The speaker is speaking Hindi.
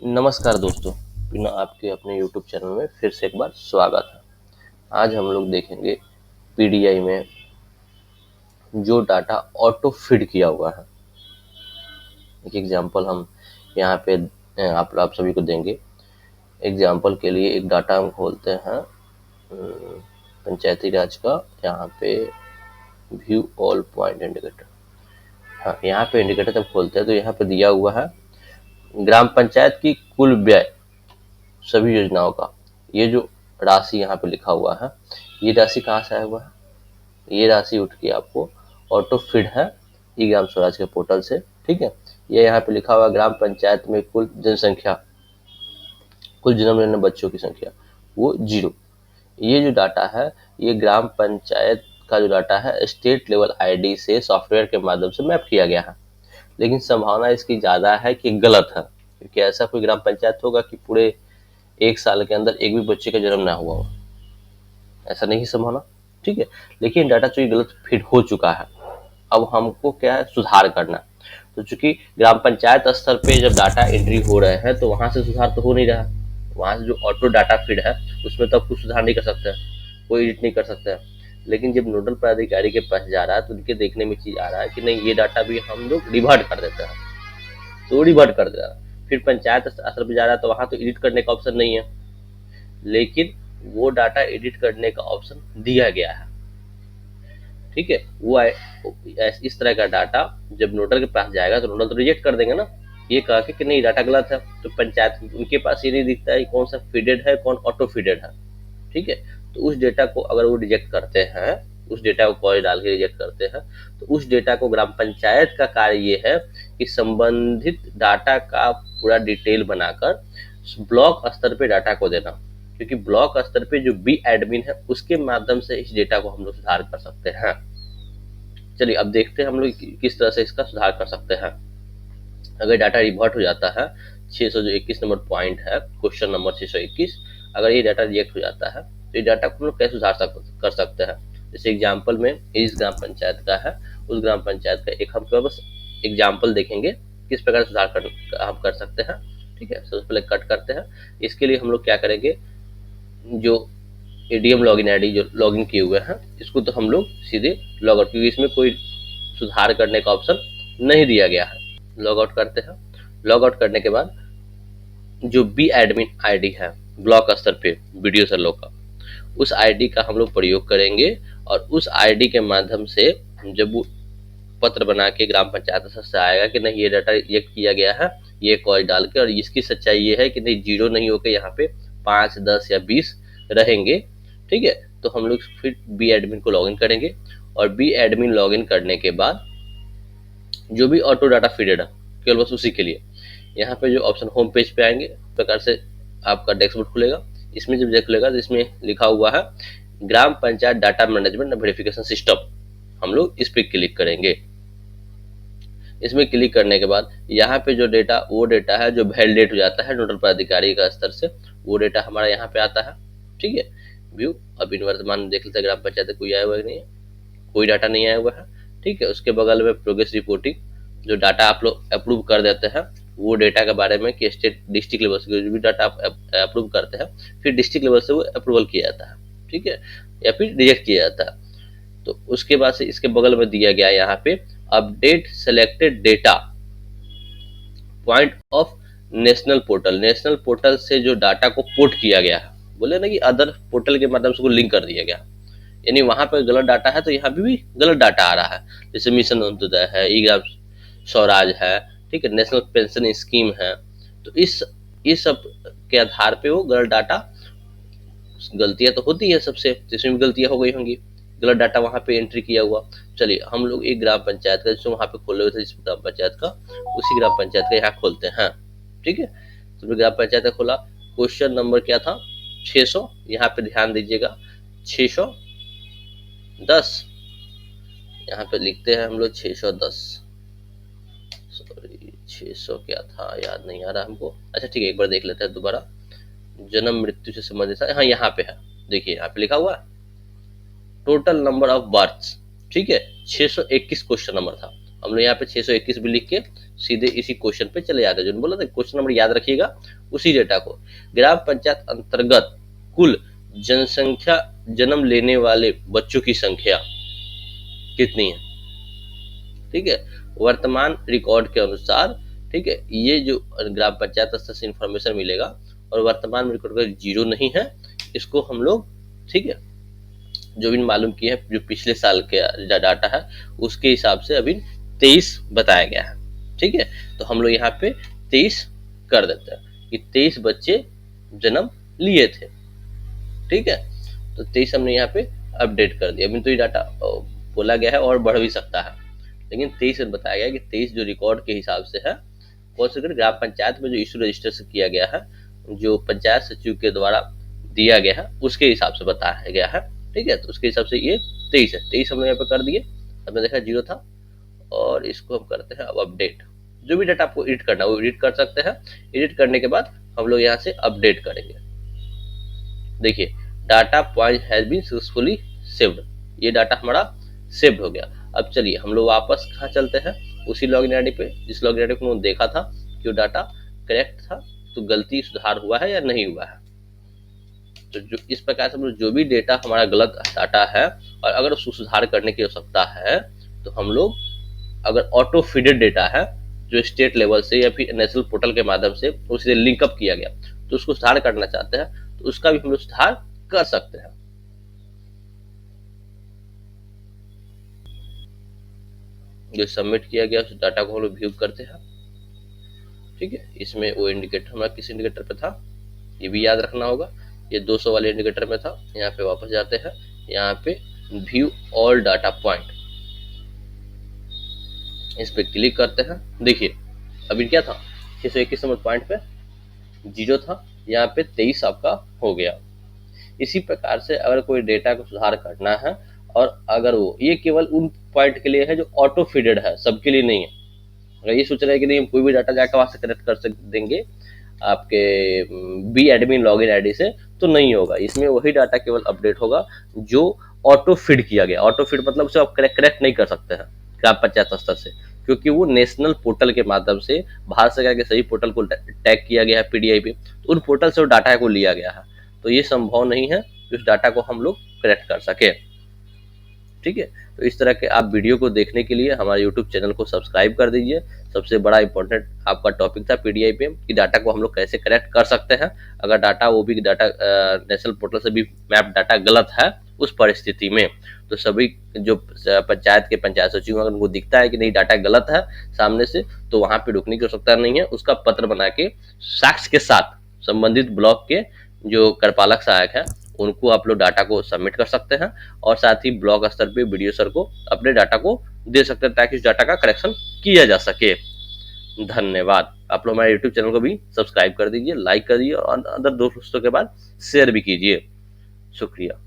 नमस्कार दोस्तों, बिना आपके अपने YouTube चैनल में फिर से एक बार स्वागत है। आज हम लोग देखेंगे पीडीआई में जो डाटा ऑटो फीड किया हुआ है। एक एग्जांपल हम यहाँ पे आप सभी को देंगे। एग्जांपल के लिए एक डाटा हम खोलते हैं पंचायती राज का। यहाँ पे व्यू ऑल पॉइंट इंडिकेटर। हाँ, यहाँ पे इंडिकेटर जब खोलते हैं तो यहाँ पे दिया हुआ है ग्राम पंचायत की कुल व्यय सभी योजनाओं का। ये जो राशि यहाँ पे लिखा हुआ है, ये राशि कहाँ से आया हुआ है? ये राशि उठ के आपको ऑटो फीड है ई ग्राम स्वराज के पोर्टल से। ठीक है, ये यहाँ पे लिखा हुआ ग्राम पंचायत में कुल जनसंख्या, कुल जन्म लेने बच्चों की संख्या वो 0। ये जो डाटा है, ये ग्राम पंचायत का जो डाटा है स्टेट लेवल आईडी से सॉफ्टवेयर के माध्यम से मैप किया गया है। लेकिन संभावना इसकी ज़्यादा है कि गलत है, क्योंकि ऐसा कोई ग्राम पंचायत होगा कि पूरे 1 साल के अंदर एक भी बच्चे का जन्म ना हुआ हो, ऐसा नहीं संभावना। ठीक है, लेकिन डाटा चूंकि गलत फिट हो चुका है, अब हमको क्या है, सुधार करना। तो चूंकि ग्राम पंचायत स्तर पे जब डाटा एंट्री हो रहे हैं तो वहां से सुधार तो हो नहीं रहा। वहां से जो ऑटो डाटा फीड है उसमें तो अब कुछ सुधार नहीं कर सकते हैं, कोई एडिट नहीं कर सकते हैं। लेकिन जब नोडल पदाधिकारी के पास जा रहा है तो उनके देखने में चीज आ रहा है कि नहीं, ये डाटा भी हम लोग रिवर्ट कर देते हैं, तो रिवर्ट कर दे रहा है। फिर पंचायत स्तर पे जा रहा है तो वहां तो एडिट करने का ऑप्शन नहीं है, लेकिन वो डाटा एडिट करने का ऑप्शन दिया गया है। ठीक है, वो इस तरह का डाटा जब नोडल के पास जाएगा तो नोडल तो रिजेक्ट कर देंगे ना, ये कहा कि नहीं डाटा गलत है। तो पंचायत उनके पास ये नहीं दिखता है कौन सा फीडेड है कौन ऑटो फीडेड है। ठीक है, तो उस डेटा को अगर वो रिजेक्ट करते हैं, उस डेटा को कॉल डाल के रिजेक्ट करते हैं, तो उस डेटा को ग्राम पंचायत का कार्य ये है कि संबंधित डाटा का पूरा डिटेल बनाकर ब्लॉक स्तर पे डाटा को देना। क्योंकि ब्लॉक स्तर पे जो बी एडमिन है उसके माध्यम से इस डेटा को हम लोग सुधार कर सकते हैं। चलिए अब देखते हैं हम लोग किस तरह से इसका सुधार कर सकते हैं। अगर डाटा रिवर्ट हो जाता है 621 नंबर पॉइंट है, क्वेश्चन नंबर 621, अगर ये डाटा रिजेक्ट हो जाता है तो ये डाटा को हम लोग कैसे सुधार कर सकते हैं। जैसे एग्जाम्पल में इस ग्राम पंचायत का है, उस ग्राम पंचायत का एक हम बस एग्जाम्पल देखेंगे किस प्रकार सुधार हम कर सकते हैं। ठीक है, सबसे पहले कट करते हैं। इसके लिए हम लोग क्या करेंगे, जो एडीएम लॉगिन आईडी जो लॉगिन किए हुए हैं इसको तो हम लोग सीधे लॉग आउट, क्योंकि इसमें कोई सुधार करने का ऑप्शन नहीं दिया गया है। लॉग आउट करते हैं। लॉग आउट करने के बाद जो बी एडमिन आईडी है ब्लॉक स्तर पे वीडियो सर्लो का, उस आईडी का हम लोग प्रयोग करेंगे और उस आईडी के माध्यम से जब वो पत्र बना के ग्राम पंचायत स्तर से आएगा कि नहीं ये डाटा रिजेक्ट किया गया है, ये कॉल डाल के, और इसकी सच्चाई ये है कि नहीं 0 नहीं होकर यहाँ पे 5, 10 या 20 रहेंगे। ठीक है, तो हम लोग फिर बी एडमिन को लॉगिन करेंगे और बी एडमिन लॉगिन करने के बाद जो भी ऑटो डाटा फीडेड है केवल बस उसी के लिए यहाँ पे जो ऑप्शन होम पेज पे आएंगे, प्रकार से आपका डैशबोर्ड खुलेगा। इसमें जब खुलेगा तो इसमें लिखा हुआ है gram panchayat data management verification system, हम लोग इस पर क्लिक करेंगे। इसमें क्लिक करने के बाद यहाँ पे जो डेटा, वो डेटा है जो वैलिडेट हो जाता है नोडल पदाधिकारी का स्तर से, वो डेटा हमारा यहाँ पे आता है। ठीक है, व्यू अब इन वर्तमान देख लेते हैं ग्राम पंचायत कोई आया हुआ नहीं है, कोई डाटा नहीं आया हुआ है। ठीक है, उसके बगल में प्रोग्रेस रिपोर्टिंग, जो डाटा आप लोग अप्रूव कर देते हैं वो डेटा के बारे में कि स्टेट डिस्ट्रिक्ट लेवल से जो भी डाटा आप अप्रूव करते हैं फिर डिस्ट्रिक्ट लेवल से वो अप्रूवल किया जाता है। ठीक है, या फिर रिजेक्ट किया जाता है। तो उसके बाद से इसके बगल में दिया गया यहाँ पे update selected data point of national portal. National portal से जो डाटा को पोर्ट किया गया है, बोले ना कि अदर पोर्टल के माध्यम से को लिंक कर दिया गया, यानी वहां पर गलत डाटा है तो यहाँ पे भी गलत डाटा आ रहा है। जैसे मिशन अंत्योदय है, ई ग्राम स्वराज है, ठीक है, नेशनल पेंशन स्कीम है। तो इस सब के आधार पे वो गलत डाटा, गलतियां तो होती है सबसे, जिसमें भी गलतियां हो गई होंगी, गलत डाटा वहां पे एंट्री किया हुआ। चलिए हम लोग एक ग्राम पंचायत का जो वहां पे खोले हुए थे जिस ग्राम पंचायत का, उसी ग्राम पंचायत का यहाँ खोलते हैं। ठीक है, तो ग्राम पंचायत का खोला, क्वेश्चन नंबर क्या था 600, यहाँ पे ध्यान दीजिएगा 610, यहाँ पे लिखते हैं हम लोग 610, सॉरी 600 क्या था याद नहीं आ रहा हमको। अच्छा ठीक है, एक बार देख लेते हैं दोबारा। जन्म मृत्यु से संबंधित, हाँ यहाँ पे है, देखिए यहाँ पे लिखा हुआ टोटल नंबर ऑफ बर्थ्स। ठीक है, 621 क्वेश्चन नंबर था, हम लोग यहाँ पे 621 भी लिख के सीधे इसी क्वेश्चन पे चले जाते हैं। जो बोला था क्वेश्चन नंबर याद रखिएगा, उसी डेटा को। ग्राम पंचायत अंतर्गत कुल जनसंख्या, जन्म लेने वाले बच्चों की संख्या कितनी है, ठीक है, वर्तमान रिकॉर्ड के अनुसार, ठीक है। ये जो ग्राम पंचायत स्तर से इंफॉर्मेशन मिलेगा और वर्तमान रिकॉर्ड का जीरो नहीं है, इसको हम लोग, ठीक है, जो भी मालूम किया है, जो पिछले साल के डाटा है उसके हिसाब से अभी 23 बताया गया है, ठीक है। तो हम लोग यहाँ पे 23 कर देते हैं कि 23 बच्चे जन्म लिए थे, ठीक है। तो 23 हमने यहाँ पे अपडेट कर दिया। अभी तो ये डाटा बोला गया है और बढ़ भी सकता है, लेकिन 23 बताया गया कि 23 जो रिकॉर्ड के हिसाब से है, कौन से ग्राम पंचायत में जो इशू रजिस्टर से किया गया है, जो पंचायत सचिव के द्वारा दिया गया है, उसके हिसाब से बताया गया है, ठीक है। तो उसके हिसाब से ये 23 है। 23 हम लोग यहाँ पे कर दिए। हमने देखा जीरो था, और इसको हम करते हैं अब अपडेट। जो भी डाटा आपको एडिट करना है वो एडिट कर सकते हैं। एडिट करने के बाद हम लोग यहाँ से अपडेट करेंगे। देखिए, data point has been successfully saved, ये डाटा हमारा सेव्ड हो गया। अब चलिए हम लोग वापस कहाँ चलते हैं, उसी लॉगिन आईडी पे, जिस लॉगिन आईडी को देखा था कि वो डाटा करेक्ट था, तो गलती सुधार हुआ है या नहीं हुआ है। तो जो इस प्रकार से जो भी डेटा हमारा गलत डाटा है और अगर उसको सुधार करने की आवश्यकता है, तो हम लोग अगर ऑटो फीडेड डेटा है जो स्टेट लेवल से या फिर नेशनल पोर्टल के माध्यम से उसे लिंकअप किया गया, तो उसको सुधार करना चाहते हैं तो उसका भी हम लोग सुधार कर सकते हैं। जो सबमिट किया गया उस डाटा को हम लोग व्यू करते हैं, ठीक है। इसमें वो इंडिकेटर हमारा किस इंडिकेटर पे था ये भी याद रखना होगा, ये 200 वाले इंडिकेटर में था। यहाँ पे वापस जाते हैं, यहाँ पे व्यू ऑल डाटा पॉइंट, इस पे क्लिक करते हैं। देखिए अभी क्या था, 621 नंबर पॉइंट पे जीरो था, यहाँ पे 23 आपका हो गया। इसी प्रकार से अगर कोई डेटा को सुधार करना है, और अगर वो ये केवल उन पॉइंट के लिए है जो ऑटो फीडेड है, सबके लिए नहीं है। अगर ये सोच रहे हैं कि नहीं हम कोई भी डाटा जाकर वहां से कनेक्ट कर देंगे आपके बी एडमिन लॉगिन आईडी से, तो नहीं होगा। इसमें वही डाटा केवल अपडेट होगा जो ऑटो फीड किया गया। ऑटो फीड मतलब उसे आप करेक्ट नहीं कर सकते हैं ग्राम पंचायत स्तर से, क्योंकि वो नेशनल पोर्टल के माध्यम से भारत सरकार के सही पोर्टल को टैग किया गया है पीडीआई पे, तो उन पोर्टल से वो डाटा को लिया गया है। तो ये संभव नहीं है कि उस डाटा को हम लोग करेक्ट कर सके, ठीक है। तो इस तरह के आप वीडियो को देखने के लिए हमारे यूट्यूब चैनल को सब्सक्राइब कर दीजिए। सबसे बड़ा इंपॉर्टेंट आपका टॉपिक था पीडीआई पे कि डाटा को हम लोग कैसे करेक्ट कर सकते हैं, अगर डाटा वो भी डाटा नेशनल पोर्टल से भी मैप डाटा गलत है उस परिस्थिति में। तो सभी जो पंचायत के पंचायत सचिव अगर उनको दिखता है कि नहीं डाटा गलत है सामने से, तो वहां पे रुकने की आवश्यकता नहीं है। उसका पत्र बना के साक्ष्य के साथ संबंधित ब्लॉक के जो कार्यपालक सहायक है उनको आप लोग डाटा को सबमिट कर सकते हैं, और साथ ही ब्लॉक स्तर पे बीडीओ सर को अपने डाटा को दे सकते हैं ताकि उस डाटा का करेक्शन किया जा सके। धन्यवाद। आप लोग हमारे यूट्यूब चैनल को भी सब्सक्राइब कर दीजिए, लाइक कर दीजिए और अंदर दोस्तों के बाद शेयर भी कीजिए। शुक्रिया।